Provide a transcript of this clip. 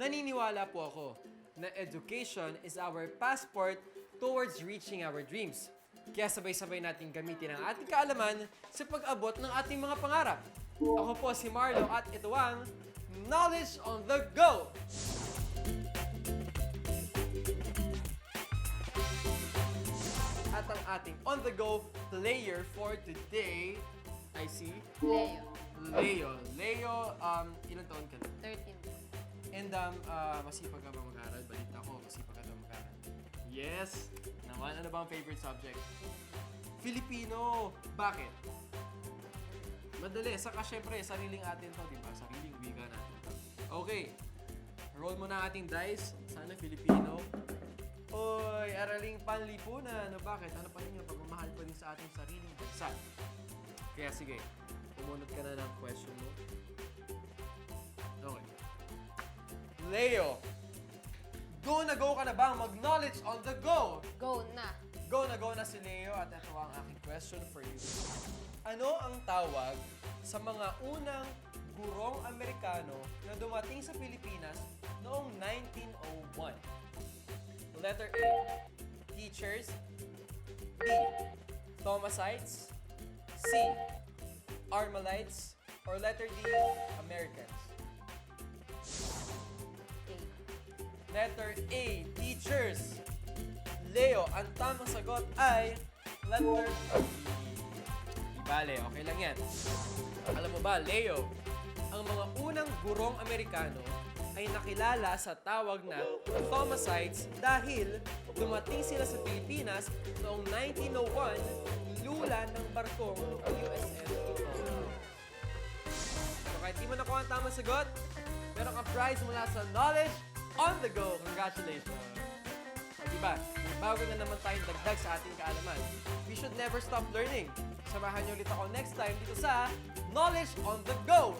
Naniniwala po ako na education is our passport towards reaching our dreams. Kaya sabay-sabay natin gamitin ang ating kaalaman sa pag-abot ng ating mga pangarap. Ako po si Marlo at ito ang Knowledge on the Go! At ang ating on the go player for today, I see Leo. Leo, ilang taon ka na? 13. And masipag ka ba mag-aral? Balita ko, masipag ka daw mag-aral. Yes! Naman, ano ba ang favorite subject? Filipino! Bakit? Madali, saka syempre, sariling atin to, di ba? Sariling wika natin to. Okay, roll mo na ang ating dice. Sana Filipino. Oy, Araling Panlipunan. Ano bakit? Ano pa rin yung pagmamahal pa rin sa ating sariling bansa? Kaya sige, pumunot ka na ng question mo. Okay. Leo, go ka na bang mag-knowledge on the go? Go na. Go na si Leo at ito ang aking question for you. Ano ang tawag sa mga unang gurong Amerikano na dumating sa Pilipinas noong 1901? Letter A, teachers. B, Thomasites. C, Armalites. Or letter D, Americans. Letter A, teachers. Leo, ang tamang sagot ay letter B. Di bale, okay lang yan. Alam mo ba, Leo, ang mga unang gurong Amerikano ay nakilala sa tawag na Thomasites dahil dumating sila sa Pilipinas noong 1901, lulan ng barkong U.S.S. So kahit di mo nakuha ang tamang sagot, meron kang prize mula sa Knowledge on the Go. Congratulations! Diba, bago na naman tayong dagdag sa ating kaalaman. We should never stop learning. Samahan niyo ulit ako next time dito sa Knowledge on the Go!